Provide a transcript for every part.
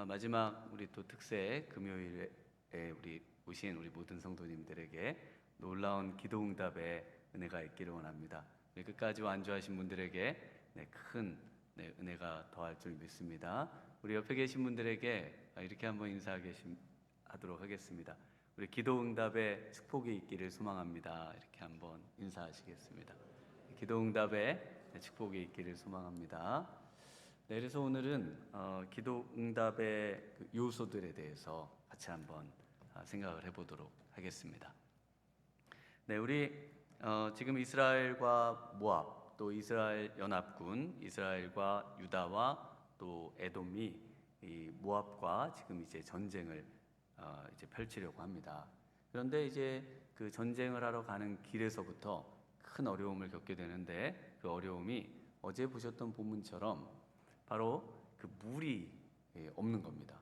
마지막 우리 또 특세 금요일에 우리 오신 우리 모든 성도님들에게 놀라운 기도응답의 은혜가 있기를 원합니다. 우리 끝까지 완주하신 분들에게 큰 은혜가 더할 줄 믿습니다. 우리 옆에 계신 분들에게 이렇게 한번 인사하도록 하겠습니다. 우리 기도응답의 축복이 있기를 소망합니다. 이렇게 한번 인사하시겠습니다. 기도응답의 축복이 있기를 소망합니다. 그래서 오늘은 기도응답의 그 요소들에 대해서 같이 한번 생각을 해보도록 하겠습니다. 우리 지금 이스라엘과 모압, 또 이스라엘 연합군, 이스라엘과 유다와 또 에돔이 이 모압과 지금 이제 전쟁을 이제 펼치려고 합니다. 그런데 이제 그 전쟁을 하러 가는 길에서부터 큰 어려움을 겪게 되는데, 그 어려움이 어제 보셨던 본문처럼 바로 그 물이 없는 겁니다.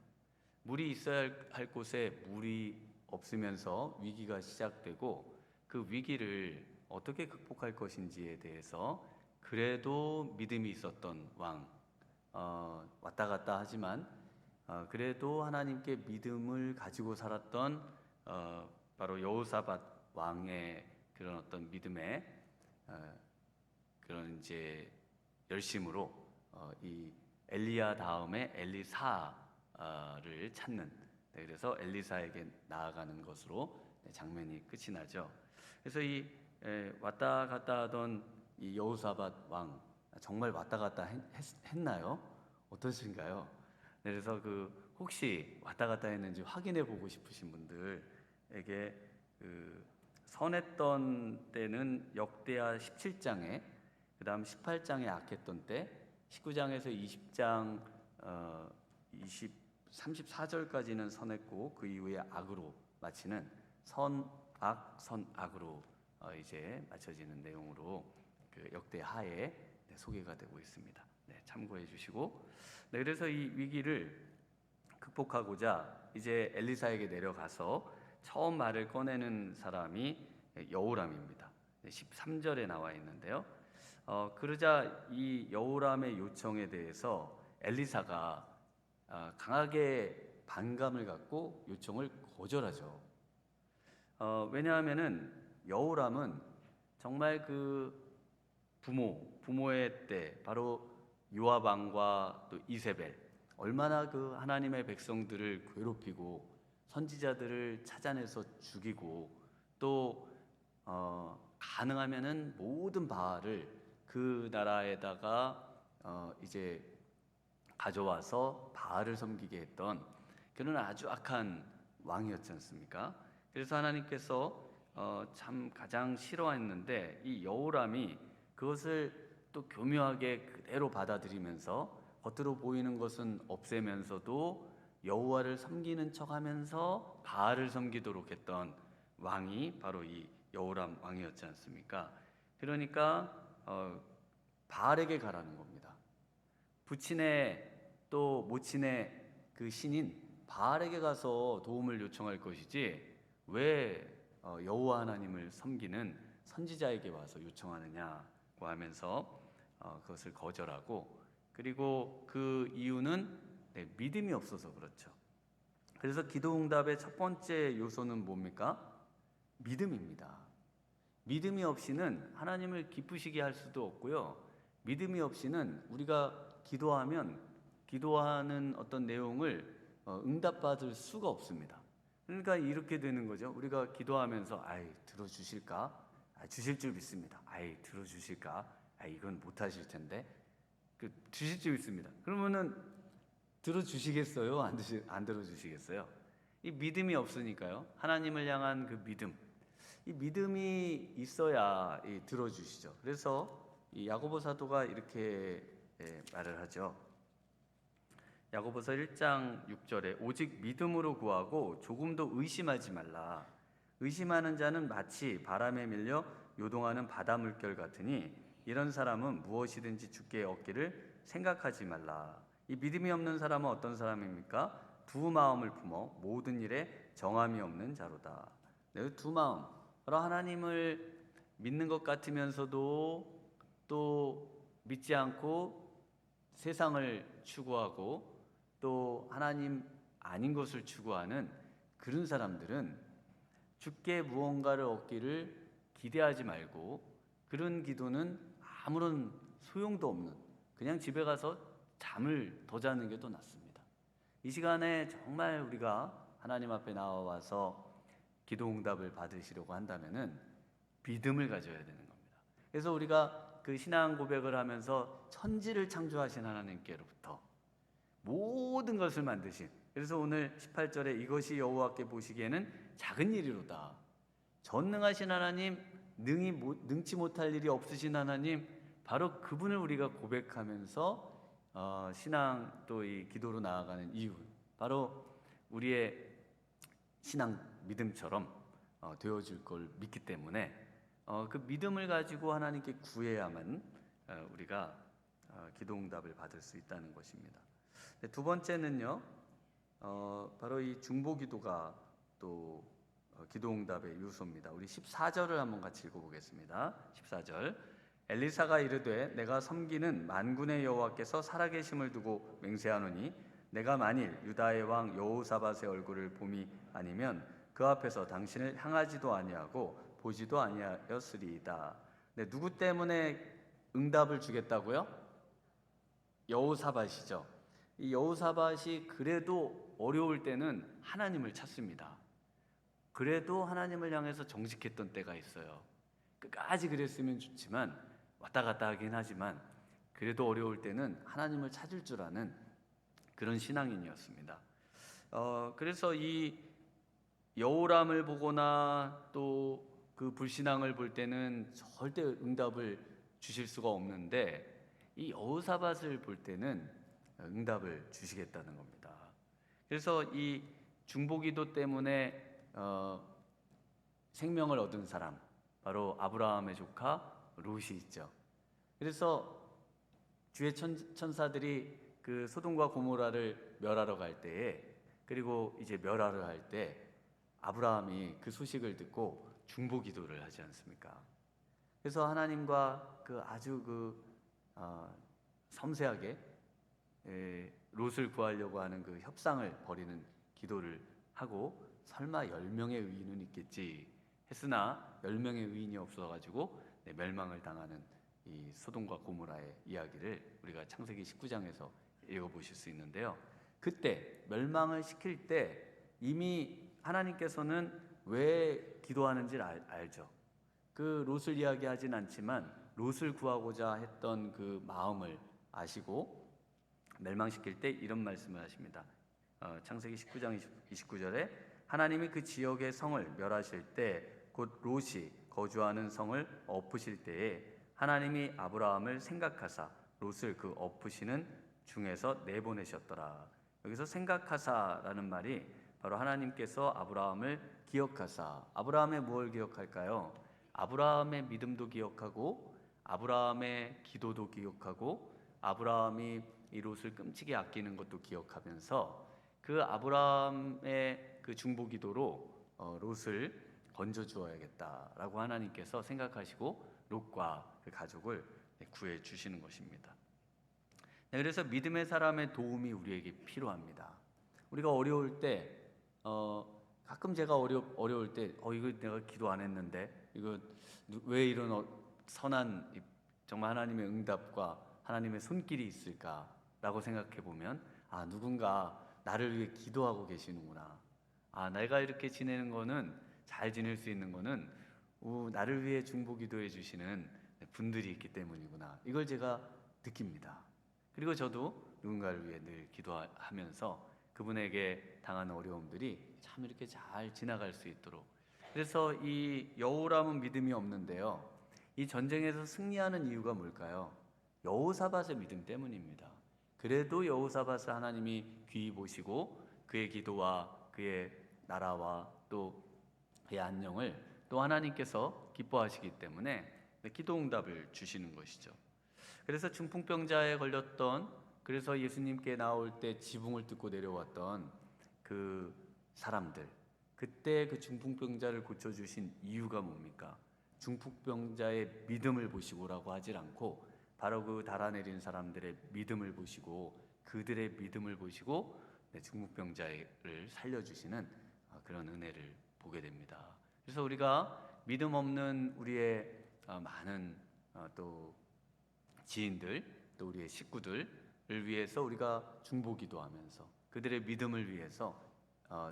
물이 있어야 할 곳에 물이 없으면서 위기가 시작되고, 그 위기를 어떻게 극복할 것인지에 대해서 그래도 믿음이 있었던 왕, 왔다 갔다 하지만 그래도 하나님께 믿음을 가지고 살았던 바로 여호사밧 왕의 그런 어떤 믿음의 그런 이제 열심으로 이 엘리야 다음에 엘리사를 찾는, 그래서 엘리사에게 나아가는 것으로 장면이 끝이 나죠. 그래서 이 왔다 갔다 하던 이 여호사밧 왕, 정말 왔다 갔다 했나요? 어떠신가요? 그래서 그 혹시 왔다 갔다 했는지 확인해 보고 싶으신 분들에게 그 선했던 때는 역대하 17장에, 그 다음 18장에 악했던 때, 19장에서 20장 34절까지는 선했고 그 이후에 악으로 마치는 선악으로 이제 맞춰지는 내용으로 그 역대하에 소개가 되고 있습니다. 참고해 주시고, 그래서 이 위기를 극복하고자 이제 엘리사에게 내려가서 처음 말을 꺼내는 사람이 여호람입니다. 13절에 나와 있는데요. 그러자 이 여호람의 요청에 대해서 엘리사가 강하게 반감을 갖고 요청을 거절하죠. 왜냐하면은 여호람은 정말 그 부모의 때 바로 요압 왕과 또 이세벨, 얼마나 그 하나님의 백성들을 괴롭히고 선지자들을 찾아내서 죽이고, 또 가능하면은 모든 바알을 그 나라에다가 이제 가져와서 바알을 섬기게 했던 그런 아주 악한 왕이었지 않습니까? 그래서 하나님께서 참 가장 싫어했는데, 이 여호람이 그것을 또 교묘하게 그대로 받아들이면서 겉으로 보이는 것은 없애면서도 여호와를 섬기는 척하면서 바알을 섬기도록 했던 왕이 바로 이 여호람 왕이었지 않습니까? 그러니까 바알에게 가라는 겁니다. 부친의 또 모친의 그 신인 바알에게 가서 도움을 요청할 것이지 왜 여호와 하나님을 섬기는 선지자에게 와서 요청하느냐고 하면서 그것을 거절하고, 그리고 그 이유는 믿음이 없어서 그렇죠. 그래서 기도응답의 첫 번째 요소는 뭡니까? 믿음입니다. 믿음이 없이는 하나님을 기쁘시게 할 수도 없고요, 믿음이 없이는 우리가 기도하는 어떤 내용을 응답받을 수가 없습니다. 그러니까 이렇게 되는 거죠. 우리가 기도하면서 들어주실까? 주실 줄 믿습니다. 들어주실까? 이건 못하실 텐데 주실 줄 믿습니다. 그러면은 들어주시겠어요? 안 들어주시겠어요? 이 믿음이 없으니까요. 하나님을 향한 그 믿음, 이 믿음이 있어야 들어주시죠. 그래서 이 야고보 사도가 이렇게 말을 하죠. 야고보서 1장 6절에 오직 믿음으로 구하고 조금도 의심하지 말라. 의심하는 자는 마치 바람에 밀려 요동하는 바다 물결 같으니 이런 사람은 무엇이든지 주께 얻기를 생각하지 말라. 이 믿음이 없는 사람은 어떤 사람입니까? 두 마음을 품어 모든 일에 정함이 없는 자로다. 두 마음, 바로 하나님을 믿는 것 같으면서도 또 믿지 않고 세상을 추구하고, 또 하나님 아닌 것을 추구하는 그런 사람들은 주께 무언가를 얻기를 기대하지 말고 그런 기도는 아무런 소용도 없는 그냥 집에 가서 잠을 더 자는 게 더 낫습니다. 이 시간에 정말 우리가 하나님 앞에 나와서 기도 응답을 받으시려고 한다면은 믿음을 가져야 되는 겁니다. 그래서 우리가 그 신앙 고백을 하면서 천지를 창조하신 하나님께로부터 모든 것을 만드신, 그래서 오늘 18절에 이것이 여호와께 보시기에는 작은 일이로다. 전능하신 하나님, 능치 못할 일이 없으신 하나님, 바로 그분을 우리가 고백하면서 신앙 또 이 기도로 나아가는 이유, 바로 우리의 신앙 믿음처럼 되어질 걸 믿기 때문에 그 믿음을 가지고 하나님께 구해야만 우리가 기도 응답을 받을 수 있다는 것입니다. 두 번째는요, 바로 이 중보기도가 또 기도 응답의 요소입니다. 우리 14절을 한번 같이 읽어보겠습니다. 14절, 엘리사가 이르되 내가 섬기는 만군의 여호와께서 살아계심을 두고 맹세하노니 내가 만일 유다의 왕 여호사밧의 얼굴을 봄이 아니면 그 앞에서 당신을 향하지도 아니하고 보지도 아니하였으리이다. 네, 누구 때문에 응답을 주겠다고요? 여호사밧이죠. 이 여호사밧이 그래도 어려울 때는 하나님을 찾습니다. 그래도 하나님을 향해서 정직했던 때가 있어요. 끝까지 그랬으면 좋지만 왔다 갔다 하긴 하지만 그래도 어려울 때는 하나님을 찾을 줄 아는 그런 신앙인이었습니다. 그래서 이 여호람을 보거나 또 그 불신앙을 볼 때는 절대 응답을 주실 수가 없는데 이 여호사밧을 볼 때는 응답을 주시겠다는 겁니다. 그래서 이 중보기도 때문에 생명을 얻은 사람, 바로 아브라함의 조카 롯이 있죠. 그래서 주의 천사들이 그 소돔과 고모라를 멸하러 갈 때에, 그리고 이제 멸하러 할 때 아브라함이 그 소식을 듣고 중보기도를 하지 않습니까? 그래서 하나님과 그 아주 섬세하게 롯을 구하려고 하는 그 협상을 벌이는 기도를 하고, 설마 10명의 의인은 있겠지 했으나 10명의 의인이 없어가지고 멸망을 당하는 이 소돔과 고모라의 이야기를 우리가 창세기 19장에서 읽어보실 수 있는데요. 그때 멸망을 시킬 때 이미 하나님께서는 왜 기도하는지를 알죠. 그 롯을 이야기하진 않지만 롯을 구하고자 했던 그 마음을 아시고 멸망시킬 때 이런 말씀을 하십니다. 창세기 19장 29절에 하나님이 그 지역의 성을 멸하실 때 곧 롯이 거주하는 성을 엎으실 때에 하나님이 아브라함을 생각하사 롯을 그 엎으시는 중에서 내보내셨더라. 여기서 생각하사라는 말이 바로 하나님께서 아브라함을 기억하사, 아브라함의 무엇을 기억할까요? 아브라함의 믿음도 기억하고 아브라함의 기도도 기억하고 아브라함이 이 롯을 끔찍이 아끼는 것도 기억하면서 그 아브라함의 그 중보기도로 롯을 건져 주어야겠다라고 하나님께서 생각하시고 롯과 그 가족을 구해 주시는 것입니다. 그래서 믿음의 사람의 도움이 우리에게 필요합니다. 우리가 어려울 때 가끔 제가 어려울 때 이거 내가 기도 안 했는데 이거 왜 이런 선한 정말 하나님의 응답과 하나님의 손길이 있을까라고 생각해 보면 누군가 나를 위해 기도하고 계시는구나. 내가 이렇게 지내는 거는 잘 지낼 수 있는 거는 나를 위해 중보기도해 주시는 분들이 있기 때문이구나. 이걸 제가 느낍니다. 그리고 저도 누군가를 위해 늘 기도하면서 그분에게 당하는 어려움들이 참 이렇게 잘 지나갈 수 있도록. 그래서 이 여호람은 믿음이 없는데요, 이 전쟁에서 승리하는 이유가 뭘까요? 여호사밧의 믿음 때문입니다. 그래도 여호사밧을 하나님이 귀히 보시고 그의 기도와 그의 나라와 또 그의 안녕을 또 하나님께서 기뻐하시기 때문에 기도 응답을 주시는 것이죠. 그래서 중풍병자에 걸렸던, 그래서 예수님께 나올 때 지붕을 뚫고 내려왔던 그 사람들, 그때 그 중풍병자를 고쳐주신 이유가 뭡니까? 중풍병자의 믿음을 보시고라고 하질 않고 바로 그 달아내린 사람들의 믿음을 보시고 그들의 믿음을 보시고 중풍병자를 살려주시는 그런 은혜를 보게 됩니다. 그래서 우리가 믿음 없는 우리의 많은 또 지인들, 또 우리의 식구들을 위해서 우리가 중보기도하면서 그들의 믿음을 위해서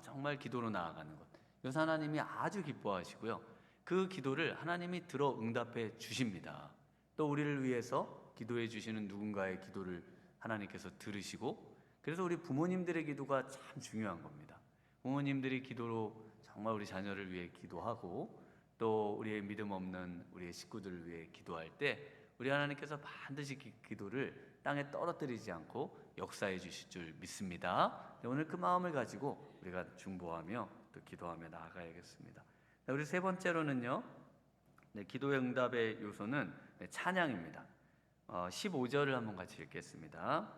정말 기도로 나아가는 것, 이것을 하나님이 아주 기뻐하시고요. 그 기도를 하나님이 들어 응답해 주십니다. 또 우리를 위해서 기도해 주시는 누군가의 기도를 하나님께서 들으시고, 그래서 우리 부모님들의 기도가 참 중요한 겁니다. 부모님들이 기도로 정말 우리 자녀를 위해 기도하고, 또 우리의 믿음 없는 우리의 식구들을 위해 기도할 때 우리 하나님께서 반드시 기도를 땅에 떨어뜨리지 않고 역사해 주실 줄 믿습니다. 오늘 그 마음을 가지고 우리가 중보하며 또 기도하며 나아가야겠습니다. 우리 세 번째로는요, 기도의 응답의 요소는 찬양입니다. 15절을 한번 같이 읽겠습니다.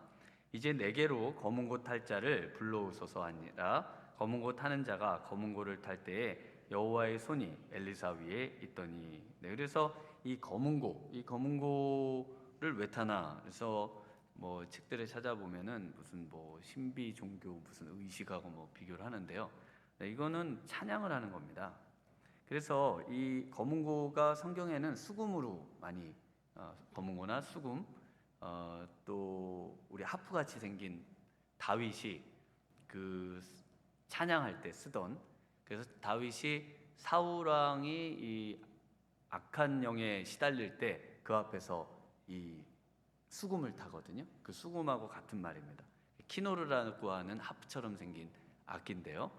이제 내게로 검은 고 탈 자를 불러오소서 하니라. 검은 고 타는 자가 검은 고를 탈 때에 여호와의 손이 엘리사 위에 있더니. 그래서 이 검은 고를 왜 타나? 그래서 뭐 책들을 찾아보면은 무슨 뭐 신비 종교 무슨 의식하고 뭐 비교를 하는데요. 이거는 찬양을 하는 겁니다. 그래서 이 검은 고가 성경에는 수금으로 많이 검은 고나 수금, 또 우리 하프 같이 생긴 다윗이 그 찬양할 때 쓰던, 그래서 다윗이 사울 왕이 이 악한 영에 시달릴 때 그 앞에서 이 수금을 타거든요. 그 수금하고 같은 말입니다. 키노르라고 하는 하프처럼 생긴 악기인데요.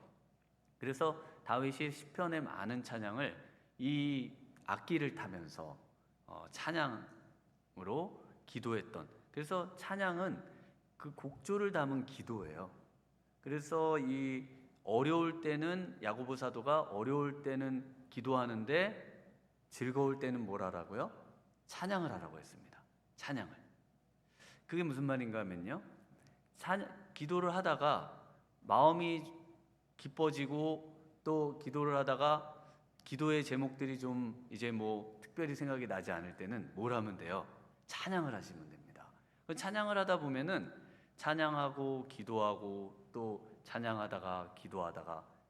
그래서 다윗이 시편의 많은 찬양을 이 악기를 타면서 찬양으로 기도했던, 그래서 찬양은 그 곡조를 담은 기도예요. 그래서 이 어려울 때는 야고보 사도가 어려울 때는 기도하는데 즐거울 때는 뭘 하라고요? 찬양을 하라고 했습니다. 찬양을. 그게 무슨 말인가 하면요, 기도를 하다가 마음이 기뻐지고 또 기도를 하다가 기도의 제목들이 좀 이제 뭐 특별히 생각이 나지 않을 때는 뭘 하면 돼요? 찬양을 하시면 됩니다. 찬양을 하다 보면은 찬양하고 기도하고 또 찬양하다가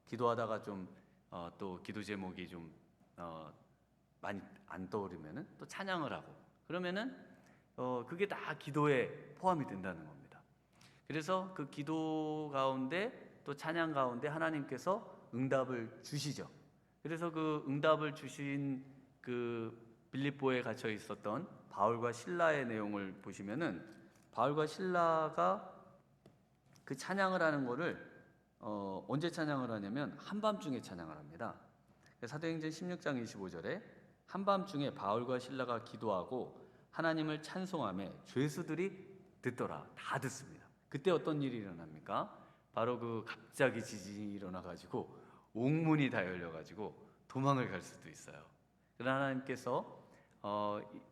기도하다가 좀 또 기도 제목이 좀 많이 안 떠오르면은 또 찬양을 하고, 그러면은 그게 다 기도에 포함이 된다는 겁니다. 그래서 그 기도 가운데 또 찬양 가운데 하나님께서 응답을 주시죠. 그래서 그 응답을 주신 그 빌립보에 갇혀 있었던 바울과 실라의 내용을 보시면은, 바울과 실라가 그 찬양을 하는 거를 언제 찬양을 하냐면 한밤중에 찬양을 합니다. 사도행전 16장 25절에 한밤중에 바울과 실라가 기도하고 하나님을 찬송하며 죄수들이 듣더라. 다 듣습니다. 그때 어떤 일이 일어납니까? 바로 그 갑자기 지진이 일어나가지고 옥문이 다 열려가지고 도망을 갈 수도 있어요. 그러나 하나님께서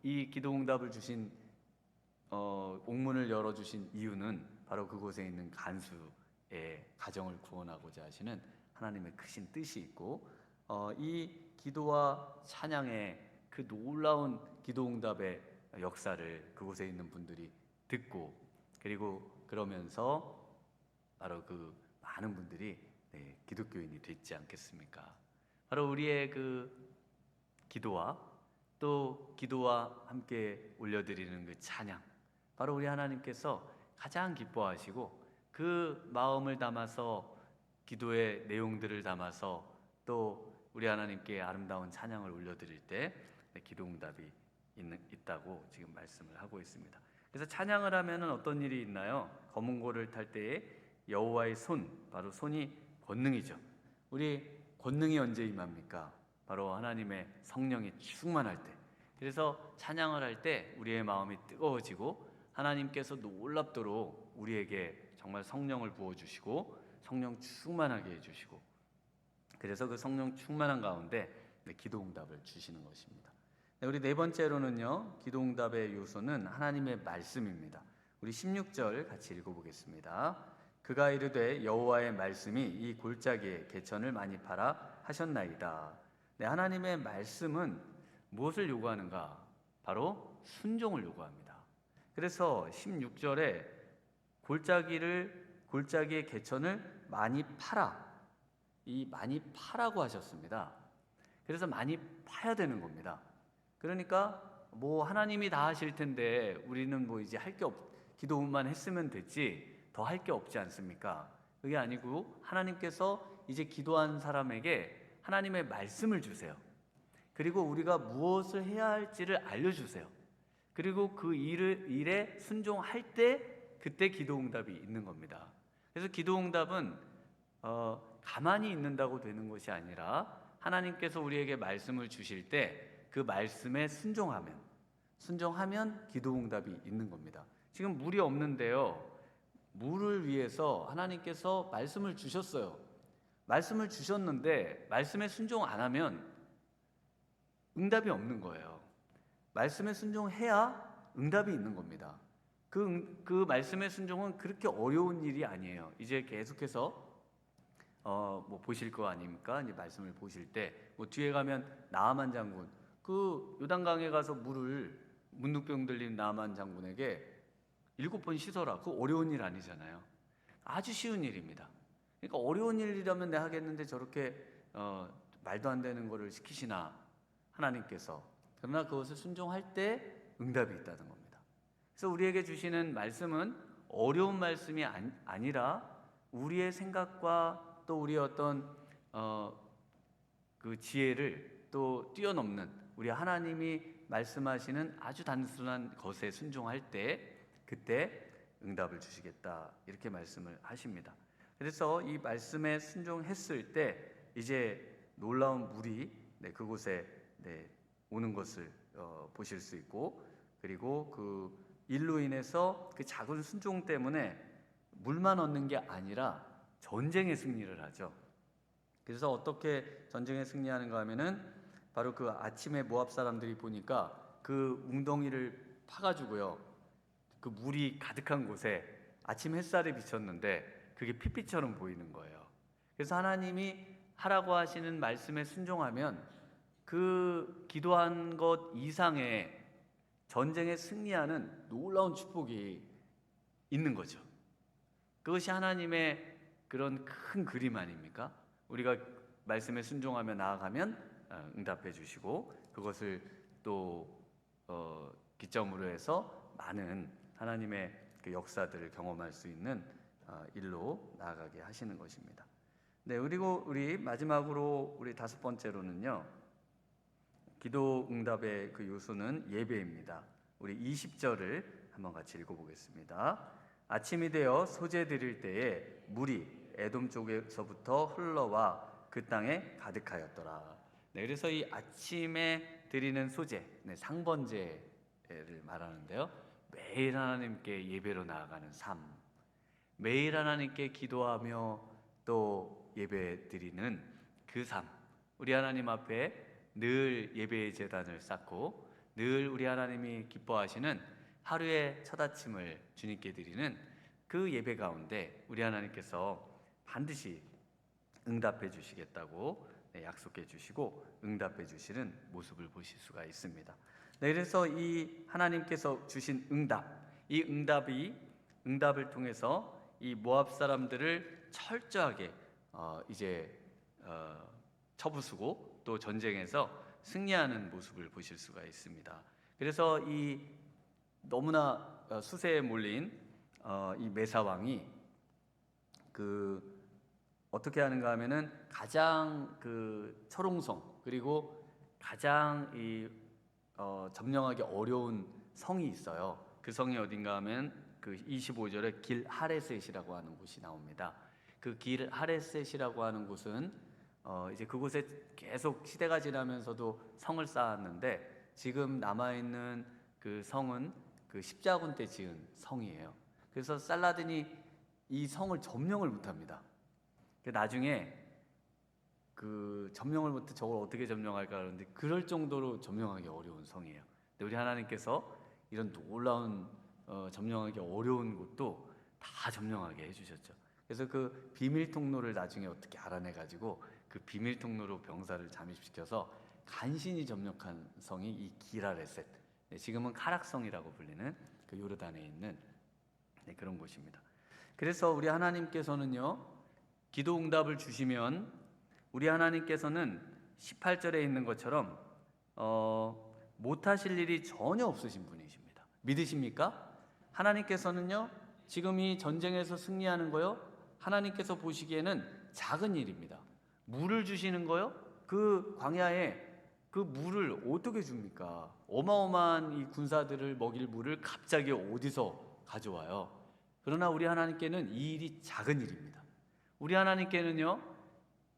이 기도응답을 주신 옥문을 열어주신 이유는 바로 그곳에 있는 간수의 가정을 구원하고자 하시는 하나님의 크신 뜻이 있고, 이 기도와 찬양의 그 놀라운 기도응답의 역사를 그곳에 있는 분들이 듣고, 그리고 그러면서 바로 그 많은 분들이 기독교인이 됐지 않겠습니까? 바로 우리의 그 기도와 또 기도와 함께 올려드리는 그 찬양, 바로 우리 하나님께서 가장 기뻐하시고 그 마음을 담아서 기도의 내용들을 담아서 또 우리 하나님께 아름다운 찬양을 올려드릴 때 기도응답이 있다고 지금 말씀을 하고 있습니다. 그래서 찬양을 하면은 어떤 일이 있나요? 검은 고를 탈 때에 여호와의 손, 바로 손이 권능이죠. 우리 권능이 언제 임합니까? 바로 하나님의 성령이 충만할 때. 그래서 찬양을 할 때 우리의 마음이 뜨거워지고 하나님께서 놀랍도록 우리에게 정말 성령을 부어주시고 성령 충만하게 해주시고, 그래서 그 성령 충만한 가운데 기도응답을 주시는 것입니다. 우리 네 번째로는요, 기도응답의 요소는 하나님의 말씀입니다. 우리 16절 같이 읽어보겠습니다. 그가 이르되 여호와의 말씀이 이 골짜기에 개천을 많이 팔아 하셨나이다. 하나님의 말씀은 무엇을 요구하는가? 바로 순종을 요구합니다. 그래서 16절에 골짜기의 개천을 많이 파라. 이 많이 파라고 하셨습니다. 그래서 많이 파야 되는 겁니다. 그러니까 뭐 하나님이 다 하실 텐데 우리는 뭐 이제 기도만 했으면 됐지 더 할 게 없지 않습니까? 그게 아니고 하나님께서 이제 기도한 사람에게 하나님의 말씀을 주세요. 그리고 우리가 무엇을 해야 할지를 알려주세요. 그리고 그 일에 순종할 때 그때 기도응답이 있는 겁니다. 그래서 기도응답은 가만히 있는다고 되는 것이 아니라 하나님께서 우리에게 말씀을 주실 때 그 말씀에 순종하면 기도응답이 있는 겁니다. 지금 물이 없는데요, 물을 위해서 하나님께서 말씀을 주셨어요. 말씀을 주셨는데 말씀에 순종 안 하면 응답이 없는 거예요. 말씀에 순종해야 응답이 있는 겁니다. 그 말씀의 순종은 그렇게 어려운 일이 아니에요. 이제 계속해서 뭐 보실 거 아닙니까? 이제 말씀을 보실 때 뭐 뒤에 가면 나아만 장군, 그 요단강에 가서 물을 문둥병 들린 나아만 장군에게 7번 씻어라. 그 어려운 일 아니잖아요. 아주 쉬운 일입니다. 그러니까 어려운 일이라면 내가 하겠는데 저렇게 말도 안 되는 거를 시키시나 하나님께서. 그러나 그것을 순종할 때 응답이 있다는 겁니다. 그래서 우리에게 주시는 말씀은 어려운 말씀이 아니라 우리의 생각과 또 우리의 어떤 그 지혜를 또 뛰어넘는 우리 하나님이 말씀하시는 아주 단순한 것에 순종할 때 그때 응답을 주시겠다, 이렇게 말씀을 하십니다. 그래서 이 말씀에 순종했을 때 이제 놀라운 물이 그곳에 오는 것을 보실 수 있고, 그리고 그 일로 인해서 그 작은 순종 때문에 물만 얻는 게 아니라 전쟁에 승리를 하죠. 그래서 어떻게 전쟁에 승리하는가 하면은 바로 그 아침에 모압 사람들이 보니까 그 웅덩이를 파가지고요, 그 물이 가득한 곳에 아침 햇살이 비쳤는데 그게 피피처럼 보이는 거예요. 그래서 하나님이 하라고 하시는 말씀에 순종하면 그 기도한 것 이상의 전쟁에 승리하는 놀라운 축복이 있는 거죠. 그것이 하나님의 그런 큰 그림 아닙니까? 우리가 말씀에 순종하며 나아가면 응답해 주시고, 그것을 또 기점으로 해서 많은 하나님의 그 역사들을 경험할 수 있는 일로 나아가게 하시는 것입니다. 네, 그리고 우리 마지막으로 우리 5번째로는요, 기도 응답의 그 요소는 예배입니다. 우리 20절을 한번 같이 읽어보겠습니다. 아침이 되어 소재 드릴 때에 물이 에돔 쪽에서부터 흘러와 그 땅에 가득하였더라. 네, 그래서 이 아침에 드리는 소재, 상번제를 말하는데요, 매일 하나님께 예배로 나아가는 삶, 매일 하나님께 기도하며 또 예배 드리는 그 삶, 우리 하나님 앞에 늘 예배의 제단을 쌓고 늘 우리 하나님이 기뻐하시는 하루의 첫 아침을 주님께 드리는 그 예배 가운데 우리 하나님께서 반드시 응답해 주시겠다고 약속해 주시고 응답해 주시는 모습을 보실 수가 있습니다. 네, 그래서 이 하나님께서 주신 이 응답을 통해서 이 모압 사람들을 철저하게 이제 쳐부수고 또 전쟁에서 승리하는 모습을 보실 수가 있습니다. 그래서 이 너무나 수세에 몰린 이 메사왕이 그 어떻게 하는가 하면은 가장 그 철옹성, 그리고 가장 점령하기 어려운 성이 있어요. 그 성이 어딘가 하면 그 25절에 길 하레셋이라고 하는 곳이 나옵니다. 그 길 하레셋이라고 하는 곳은 이제 그곳에 계속 시대가 지나면서도 성을 쌓았는데 지금 남아있는 그 성은 그 십자군 때 지은 성이에요. 그래서 살라딘이 이 성을 점령을 못합니다. 나중에 그 점령을 못해 저걸 어떻게 점령할까 하는데 그럴 정도로 점령하기 어려운 성이에요. 근데 우리 하나님께서 이런 놀라운 점령하기 어려운 곳도 다 점령하게 해주셨죠. 그래서 그 비밀 통로를 나중에 어떻게 알아내가지고 그 비밀 통로로 병사를 잠입시켜서 간신히 점령한 성이 이 기라레셋, 지금은 카락성이라고 불리는 그 요르단에 있는 그런 곳입니다. 그래서 우리 하나님께서는요, 기도 응답을 주시면 우리 하나님께서는 18절에 있는 것처럼 못하실 일이 전혀 없으신 분이십니다. 믿으십니까? 하나님께서는요, 지금 이 전쟁에서 승리하는 거요, 하나님께서 보시기에는 작은 일입니다. 물을 주시는 거요, 그 광야에 그 물을 어떻게 줍니까? 어마어마한 이 군사들을 먹일 물을 갑자기 어디서 가져와요? 그러나 우리 하나님께는 이 일이 작은 일입니다. 우리 하나님께는요,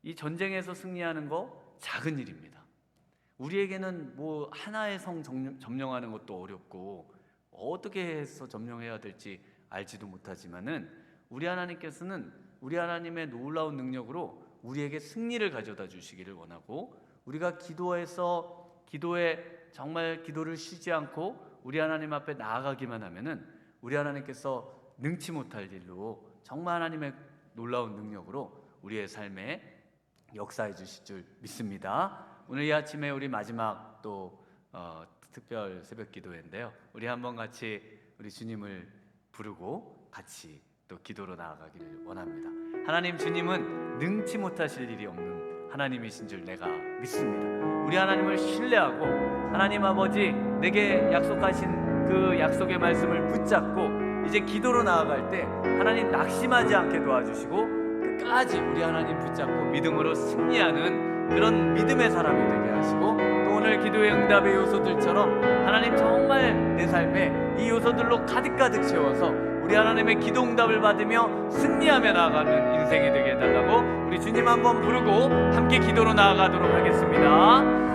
이 전쟁에서 승리하는 거 작은 일입니다. 우리에게는 뭐 하나의 성 점령하는 것도 어렵고 어떻게 해서 점령해야 될지 알지도 못하지만은 우리 하나님께서는 우리 하나님의 놀라운 능력으로 우리에게 승리를 가져다 주시기를 원하고, 우리가 기도에 정말 기도를 쉬지 않고 우리 하나님 앞에 나아가기만 하면은 우리 하나님께서 능치 못할 일로 정말 하나님의 놀라운 능력으로 우리의 삶에 역사해 주실 줄 믿습니다. 오늘 이 아침에 우리 마지막 또 특별 새벽 기도회인데요, 우리 한번 같이 우리 주님을 부르고 같이 또 기도로 나아가기를 원합니다. 하나님, 주님은 능치 못하실 일이 없는 하나님이신 줄 내가 믿습니다. 우리 하나님을 신뢰하고 하나님 아버지, 내게 약속하신 그 약속의 말씀을 붙잡고 이제 기도로 나아갈 때 하나님 낙심하지 않게 도와주시고 끝까지 우리 하나님 붙잡고 믿음으로 승리하는 그런 믿음의 사람이 되게 하시고, 또 오늘 기도의 응답의 요소들처럼 하나님 정말 내 삶에 이 요소들로 가득가득 채워서 우리 하나님의 기도 응답을 받으며 승리하며 나아가는 인생이 되게 해달라고 우리 주님 한번 부르고 함께 기도로 나아가도록 하겠습니다.